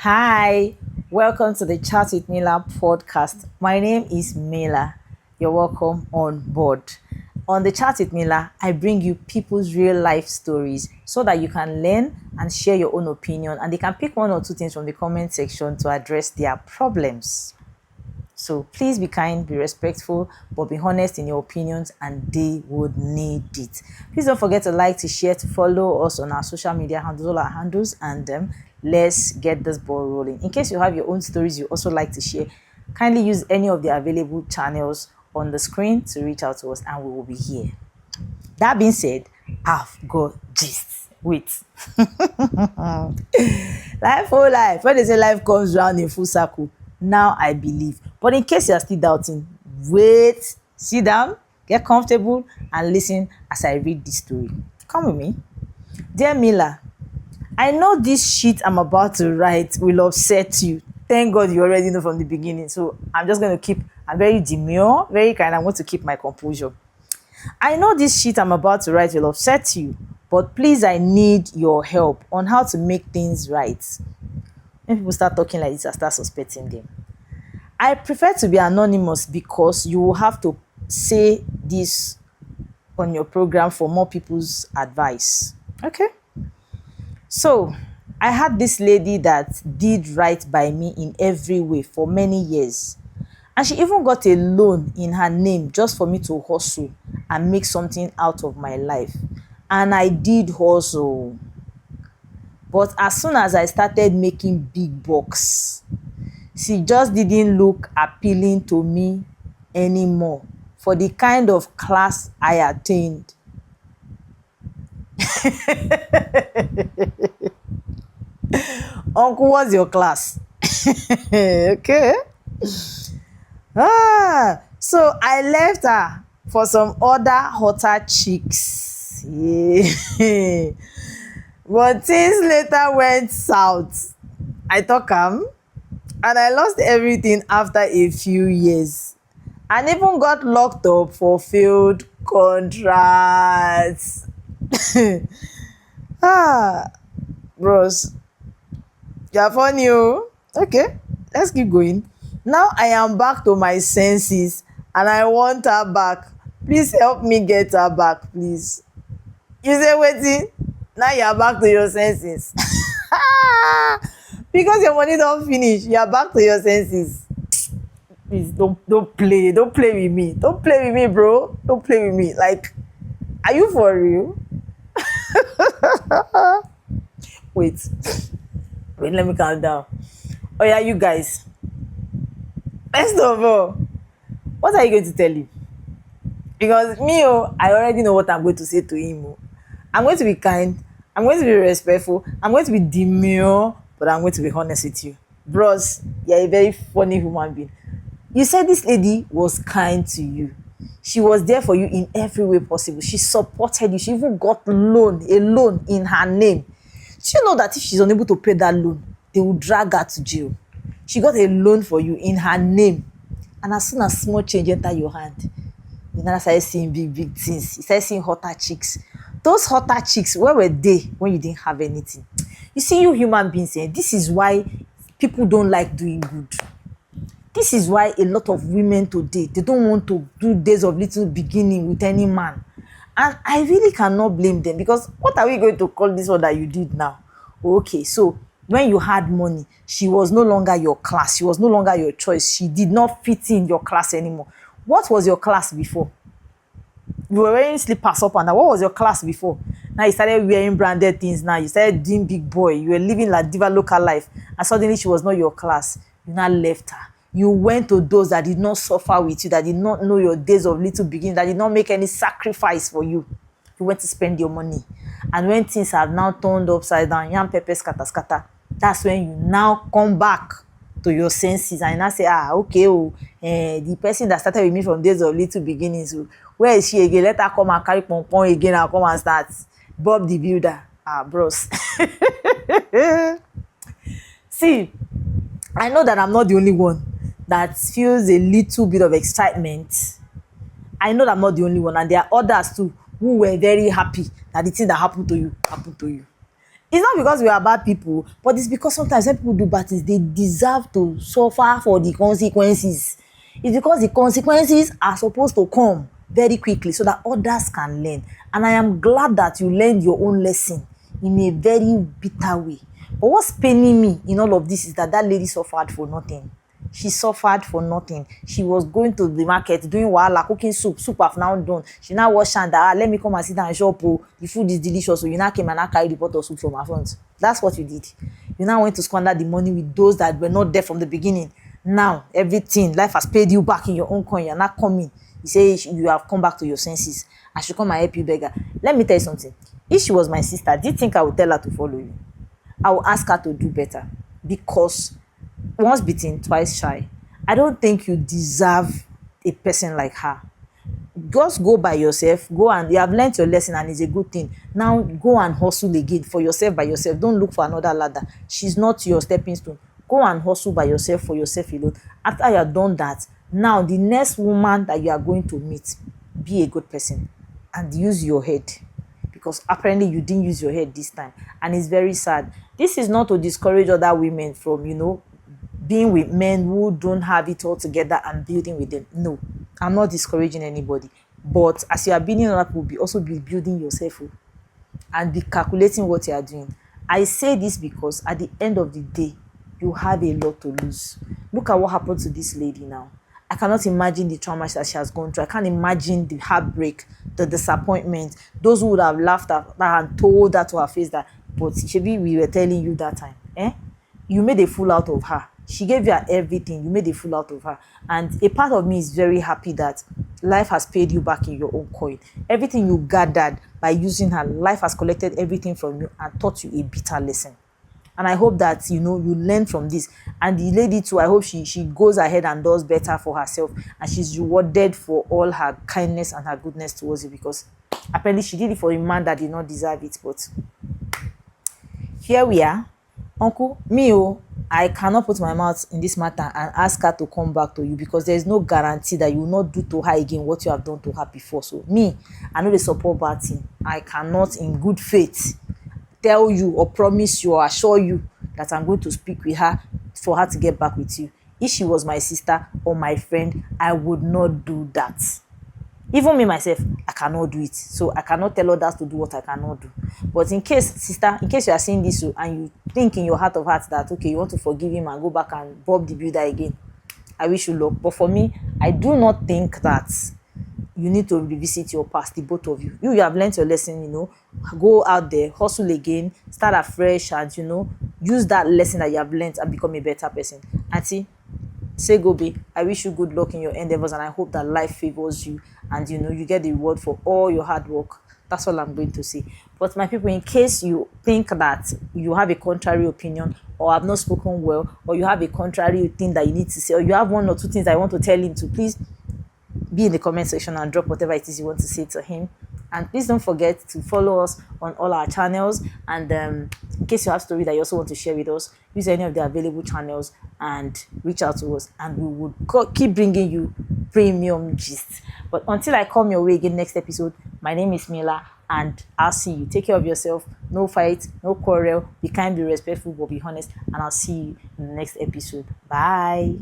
Hi, welcome to the Chat with Mila podcast. My name is Mila. You're welcome on board. On the Chat with Mila, I bring you people's real life stories so that you can learn and share your own opinion, and they can pick one or two things from the comment section to address their problems. So please be kind, be respectful, but be honest in your opinions, and they would need it. Please don't forget to like, to share, to follow us on our social media handles, all our handles, and let's get this ball rolling. In case you have your own stories you also like to share, kindly use any of the available channels on the screen to reach out to us, and we will be here. That being said, I've got gist. Wait. Life, oh life. When they say life comes round in full circle, now I believe. But in case you are still doubting, wait, sit down, get comfortable, and listen as I read this story. Come with me. Dear Mila, I know this shit I'm about to write will upset you. Thank God you already know from the beginning. So I'm very demure, very kind. I want to keep my composure. I know this shit I'm about to write will upset you, but please, I need your help on how to make things right. When people start talking like this, I start suspecting them. I prefer to be anonymous because you will have to say this on your program for more people's advice. Okay? So, I had this lady that did right by me in every way for many years. And she even got a loan in her name just for me to hustle and make something out of my life. And I did hustle. But as soon as I started making big bucks, she just didn't look appealing to me anymore for the kind of class I attained. Uncle, what's your class? Okay. So I left her for some other hotter chicks. Yeah. But things later went south. I talk and I lost everything after a few years, and even got locked up for failed contracts. Bros, you're funny. Oh. Okay, let's keep going. Now I am back to my senses and I want her back. Please help me get her back, please. You say waiting? Now you're back to your senses. Because your money don't finish, you're back to your senses. Please don't play with me. Don't play with me, bro. Don't play with me. Like, are you for real? Wait, let me calm down. Oh yeah, you guys. First of all, what are you going to tell him? Because me, I already know what I'm going to say to him. I'm going to be kind, I'm going to be respectful, I'm going to be demure, but I'm going to be honest with you. Bros, you're a very funny human being. You said this lady was kind to you. She was there for you in every way possible. She supported you. She even got a loan in her name. Do you know that if she's unable to pay that loan, they will drag her to jail? She got a loan for you in her name. And as soon as small change enter your hand, you now started seeing big things. You started seeing hotter chicks. Those hotter chicks, where were they when you didn't have anything? You see, you human beings, this is why people don't like doing good. This is why a lot of women today, they don't want to do days of little beginning with any man. And I really cannot blame them, because what are we going to call this one that you did now? Okay, so when you had money, she was no longer your class. She was no longer your choice. She did not fit in your class anymore. What was your class before? You were wearing slippers up and down. What was your class before? Now you started wearing branded things. Now you started doing big boy. You were living La Diva local life, and suddenly she was not your class. You now left her. You went to those that did not suffer with you, that did not know your days of little beginning, that did not make any sacrifice for you. You went to spend your money. And when things have now turned upside down, yam pepper scatter, that's when you now come back to your senses and now say, okay, the person that started with me from days of little beginnings, where is she again? Let her come and carry pom again and come and start. Bob the Builder. Bros. See, I know that I'm not the only one that feels a little bit of excitement. I know that I'm not the only one, and there are others too who were very happy that the thing that happened to you. It's not because we are bad people, but it's because sometimes when people do bad things, they deserve to suffer for the consequences. It's because the consequences are supposed to come very quickly so that others can learn. And I am glad that you learned your own lesson in a very bitter way. But what's paining me in all of this is that that lady suffered for nothing. She suffered for nothing. She was going to the market doing wahala, cooking soup have now done. She now wash hand, let me come and sit down and shop, oh, the food is delicious. So you now came and now carry the pot of soup from her front. That's what you did. You now went to squander the money with those that were not there from the beginning. Now everything, life has paid you back in your own coin. You're not coming. You say you have come back to your senses. I should come and help you, beggar. Let me tell you something. If she was my sister, do you think I would tell her to follow you? I will ask her to do better, because once bitten, twice shy. I don't think you deserve a person like her. Just go by yourself. Go, and you have learned your lesson and it's a good thing. Now go and hustle again for yourself by yourself. Don't look for another ladder. She's not your stepping stone. Go and hustle by yourself for yourself alone. After you have done that, now the next woman that you are going to meet, be a good person and use your head, because apparently you didn't use your head this time, and it's very sad. This is not to discourage other women from, being with men who don't have it all together and building with them. No, I'm not discouraging anybody. But as you are building other people, also be building yourself and be calculating what you are doing. I say this because at the end of the day, you have a lot to lose. Look at what happened to this lady now. I cannot imagine the trauma that she has gone through. I can't imagine the heartbreak, the disappointment. Those who would have laughed at her and told her to her face that, but Shebi, we were telling you that time. You made a fool out of her. She gave you everything. You made a fool out of her. And a part of me is very happy that life has paid you back in your own coin. Everything you gathered by using her, life has collected everything from you and taught you a bitter lesson. And I hope that, you learn from this. And the lady too, I hope she goes ahead and does better for herself. And she's rewarded for all her kindness and her goodness towards you. Because apparently she did it for a man that did not deserve it. But here we are. Uncle, I cannot put my mouth in this matter and ask her to come back to you, because there is no guarantee that you will not do to her again what you have done to her before. So I know the support bad thing. I cannot in good faith tell you or promise you or assure you that I'm going to speak with her for her to get back with you. If she was my sister or my friend, I would not do that. Even me myself, I cannot do it. So I cannot tell others to do what I cannot do. But in case you are seeing this and you think in your heart of hearts that, okay, you want to forgive him and go back and bob the builder again, I wish you luck. But for me, I do not think that you need to revisit your past, the both of you. You have learned your lesson, go out there, hustle again, start afresh, and, use that lesson that you have learned and become a better person. Auntie, say Gobe, I wish you good luck in your endeavors, and I hope that life favors you and, you get the reward for all your hard work. That's all I'm going to say. But my people, in case you think that you have a contrary opinion, or have not spoken well, or you have a contrary thing that you need to say, or you have one or two things I want to tell him to, please be in the comment section and drop whatever it is you want to say to him. And please don't forget to follow us on all our channels. And in case you have story that you also want to share with us, use any of the available channels and reach out to us, and we would keep bringing you premium gist. But until I come your way again next episode, my name is Mila, and I'll see you. Take care of yourself. No fight, no quarrel. Be kind, be respectful, but be honest. And I'll see you in the next episode. Bye.